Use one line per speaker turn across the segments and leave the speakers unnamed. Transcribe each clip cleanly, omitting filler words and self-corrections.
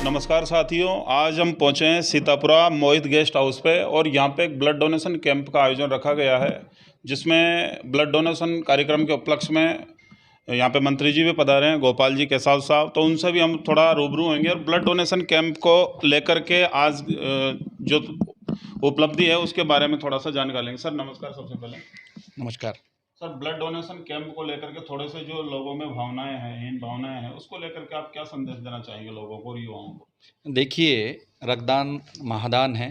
नमस्कार साथियों, आज हम पहुंचे हैं सीतापुरा मोहित गेस्ट हाउस पे और यहाँ पे एक ब्लड डोनेशन कैंप का आयोजन रखा गया है, जिसमें ब्लड डोनेशन कार्यक्रम के उपलक्ष्य में यहाँ पे मंत्री जी भी पधारे हैं, गोपाल जी केसाव साहब। तो उनसे भी हम थोड़ा रूबरू होंगे और ब्लड डोनेशन कैंप को लेकर के आज जो उपलब्धि है उसके बारे में थोड़ा सा जानकारी लेंगे। सर नमस्कार। सबसे पहले
नमस्कार
सर, ब्लड डोनेशन कैंप को लेकर के थोड़े से जो लोगों में भावनाएं हैं, इन भावनाएं हैं, उसको लेकर के आप क्या संदेश देना चाहेंगे लोगों को और युवाओं को?
देखिए, रक्तदान महादान है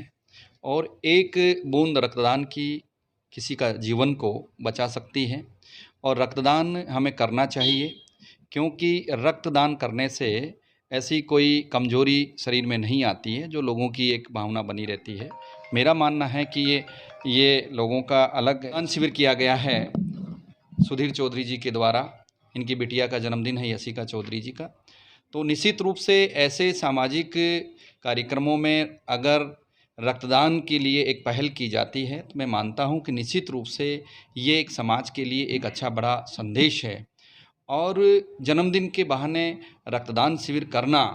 और एक बूंद रक्तदान की किसी का जीवन को बचा सकती है और रक्तदान हमें करना चाहिए, क्योंकि रक्तदान करने से ऐसी कोई कमजोरी शरीर में नहीं आती है जो लोगों की एक भावना बनी रहती है। मेरा मानना है कि ये लोगों का अलग रक्तदान शिविर किया गया है सुधीर चौधरी जी के द्वारा। इनकी बिटिया का जन्मदिन है यशिका चौधरी जी का। तो निश्चित रूप से ऐसे सामाजिक कार्यक्रमों में अगर रक्तदान के लिए एक पहल की जाती है तो मैं मानता हूं कि निश्चित रूप से ये एक समाज के लिए एक अच्छा बड़ा संदेश है। और जन्मदिन के बहाने रक्तदान शिविर करना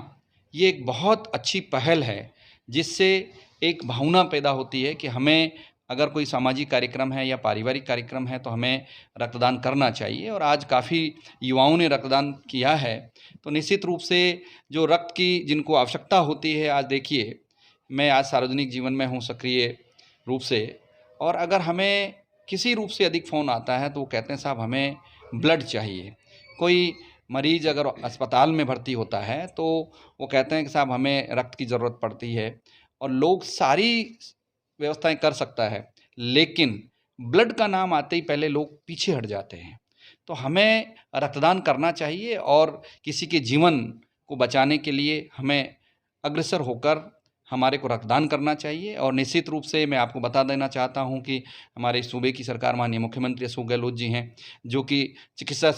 ये एक बहुत अच्छी पहल है, जिससे एक भावना पैदा होती है कि हमें अगर कोई सामाजिक कार्यक्रम है या पारिवारिक कार्यक्रम है तो हमें रक्तदान करना चाहिए। और आज काफ़ी युवाओं ने रक्तदान किया है। तो निश्चित रूप से जो रक्त की जिनको आवश्यकता होती है, आज देखिए मैं आज सार्वजनिक जीवन में हूँ सक्रिय रूप से, और अगर हमें किसी रूप से अधिक फ़ोन आता है तो वो कहते हैं साहब हमें ब्लड चाहिए। कोई मरीज़ अगर अस्पताल में भर्ती होता है तो वो कहते हैं कि साहब हमें रक्त की ज़रूरत पड़ती है, और लोग सारी व्यवस्थाएं कर सकता है, लेकिन ब्लड का नाम आते ही पहले लोग पीछे हट जाते हैं। तो हमें रक्तदान करना चाहिए और किसी के जीवन को बचाने के लिए हमें अग्रसर होकर हमारे को रक्तदान करना चाहिए। और निश्चित रूप से मैं आपको बता देना चाहता हूं कि हमारे सूबे की सरकार माननीय मुख्यमंत्री अशोक गहलोत जी हैं, जो कि चिकित्सा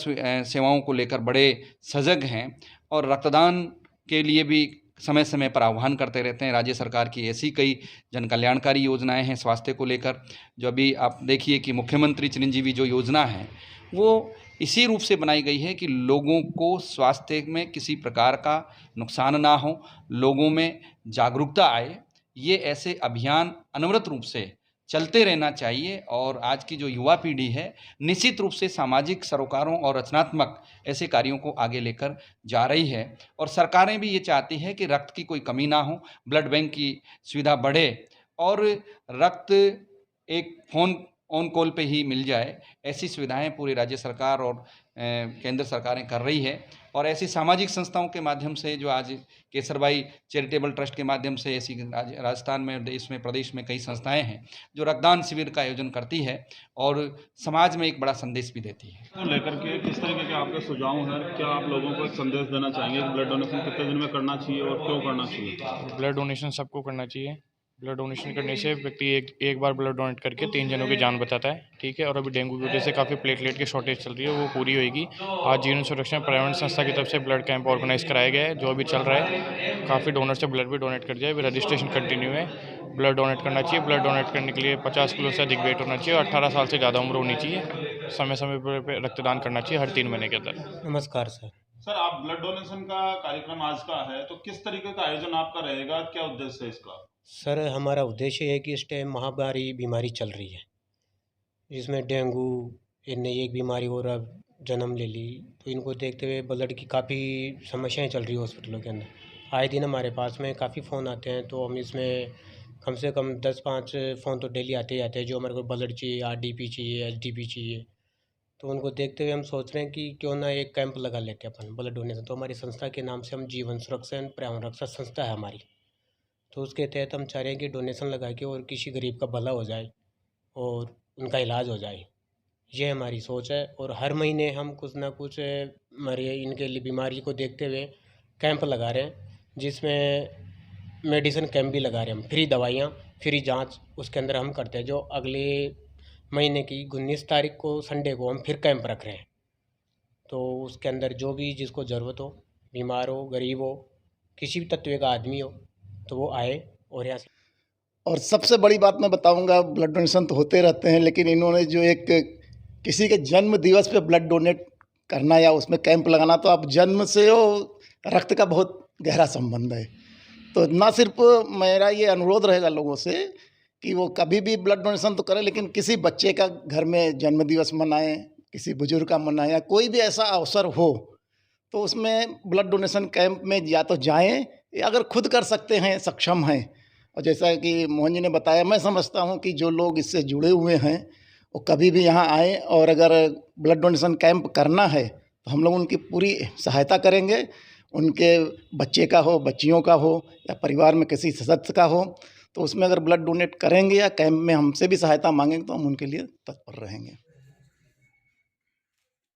सेवाओं को लेकर बड़े सजग हैं और रक्तदान के लिए भी समय समय पर आह्वान करते रहते हैं। राज्य सरकार की ऐसी कई जन कल्याणकारी योजनाएं हैं स्वास्थ्य को लेकर, जो अभी आप देखिए कि मुख्यमंत्री चिरंजीवी जो योजना है वो इसी रूप से बनाई गई है कि लोगों को स्वास्थ्य में किसी प्रकार का नुकसान ना हो, लोगों में जागरूकता आए। ये ऐसे अभियान अनवरत रूप से चलते रहना चाहिए। और आज की जो युवा पीढ़ी है निश्चित रूप से सामाजिक सरोकारों और रचनात्मक ऐसे कार्यों को आगे लेकर जा रही है, और सरकारें भी ये चाहती है कि रक्त की कोई कमी ना हो, ब्लड बैंक की सुविधा बढ़े और रक्त एक फ़ोन ऑन कॉल पे ही मिल जाए। ऐसी सुविधाएं पूरी राज्य सरकार और केंद्र सरकारें कर रही है। और ऐसी सामाजिक संस्थाओं के माध्यम से जो आज केसरबाई चैरिटेबल ट्रस्ट के माध्यम से ऐसी राजस्थान में, देश में, प्रदेश में कई संस्थाएं हैं जो रक्तदान शिविर का आयोजन करती है और समाज में एक बड़ा संदेश भी देती है।
तो लेकर के किस तरीके के आपके सुझाव हैं? क्या आप लोगों को एक संदेश देना चाहेंगे कि ब्लड डोनेशन कितने दिन में करना चाहिए और क्यों करना चाहिए?
ब्लड डोनेशन सबको करना चाहिए। ब्लड डोनेशन करने से व्यक्ति एक बार ब्लड डोनेट करके 3 जनों की जान बचाता है, ठीक है। और अभी डेंगू की वजह से काफ़ी प्लेटलेट की शॉर्टेज चल रही है, वो पूरी होगी। आज जीवन सुरक्षा पर्यावरण संस्था की तरफ से ब्लड कैंप ऑर्गेनाइज कराया गया है, जो अभी चल रहा है। काफ़ी डोनर से ब्लड भी डोनेट कर दिया है, रजिस्ट्रेशन कंटिन्यू है। ब्लड डोनेट करना चाहिए। ब्लड डोनेट करने के लिए 50 किलो से अधिक वेट होना चाहिए और 18 साल से ज़्यादा उम्र होनी चाहिए। समय समय पर रक्तदान करना चाहिए हर 3 महीने के अंदर।
नमस्कार सर।
सर, आप ब्लड डोनेशन का कार्यक्रम आज का है, तो किस तरीके का आयोजन आपका रहेगा? क्या उद्देश्य है इसका?
सर हमारा उद्देश्य है कि इस टाइम महामारी बीमारी चल रही है, जिसमें डेंगू ये नई एक बीमारी और अब जन्म ले ली। तो इनको देखते हुए ब्लड की काफ़ी समस्याएं चल रही है हॉस्पिटलों के अंदर। आए दिन हमारे पास में काफ़ी फ़ोन आते हैं, तो हम इसमें कम से कम 10-5 फ़ोन तो डेली आते ही आते हैं, जो हमारे को ब्लड चाहिए, आरडीपी चाहिए, एसडीपी चाहिए। तो उनको देखते हुए हम सोच रहे हैं कि क्यों ना एक कैंप लगा लेते हैं अपन ब्लड डोनेशन। तो हमारी संस्था के नाम से हम जीवन सुरक्षा एवं पर्यावरण रक्षा संस्था है हमारी, तो उसके तहत हम चाह रहे हैं कि डोनेशन लगा के और किसी गरीब का भला हो जाए और उनका इलाज हो जाए। ये हमारी सोच है। और हर महीने हम कुछ ना कुछ हमारे इनके लिए बीमारी को देखते हुए कैंप लगा रहे हैं, जिसमें मेडिसिन कैंप भी लगा रहे हैं हम। फ्री दवाइयाँ, फ्री जांच उसके अंदर हम करते हैं। जो अगले महीने की 19 तारीख को संडे को हम फिर कैंप रख रहे हैं। तो उसके अंदर जो भी जिसको ज़रूरत हो, बीमार हो, गरीब हो, किसी भी तत्व का आदमी हो, तो वो आए और यहाँ से।
और सबसे बड़ी बात मैं बताऊंगा, ब्लड डोनेशन तो होते रहते हैं, लेकिन इन्होंने जो एक किसी के जन्म दिवस पे ब्लड डोनेट करना या उसमें कैंप लगाना, तो आप जन्म से हो रक्त का बहुत गहरा संबंध है। तो ना सिर्फ मेरा ये अनुरोध रहेगा लोगों से कि वो कभी भी ब्लड डोनेशन तो करें, लेकिन किसी बच्चे का घर में जन्मदिवस मनाएं, किसी बुजुर्ग का मनाएं, या कोई भी ऐसा अवसर हो तो उसमें ब्लड डोनेशन कैंप में या तो जाएं, या अगर खुद कर सकते हैं, सक्षम हैं। और जैसा कि मोहन जी ने बताया, मैं समझता हूं कि जो लोग इससे जुड़े हुए हैं वो कभी भी यहाँ आएँ, और अगर ब्लड डोनेशन कैंप करना है तो हम लोग उनकी पूरी सहायता करेंगे। उनके बच्चे का हो, बच्चियों का हो, या परिवार में किसी सदस्य का हो, तो उसमें अगर ब्लड डोनेट करेंगे या कैंप में हमसे भी सहायता मांगेंगे तो हम उनके लिए तत्पर रहेंगे।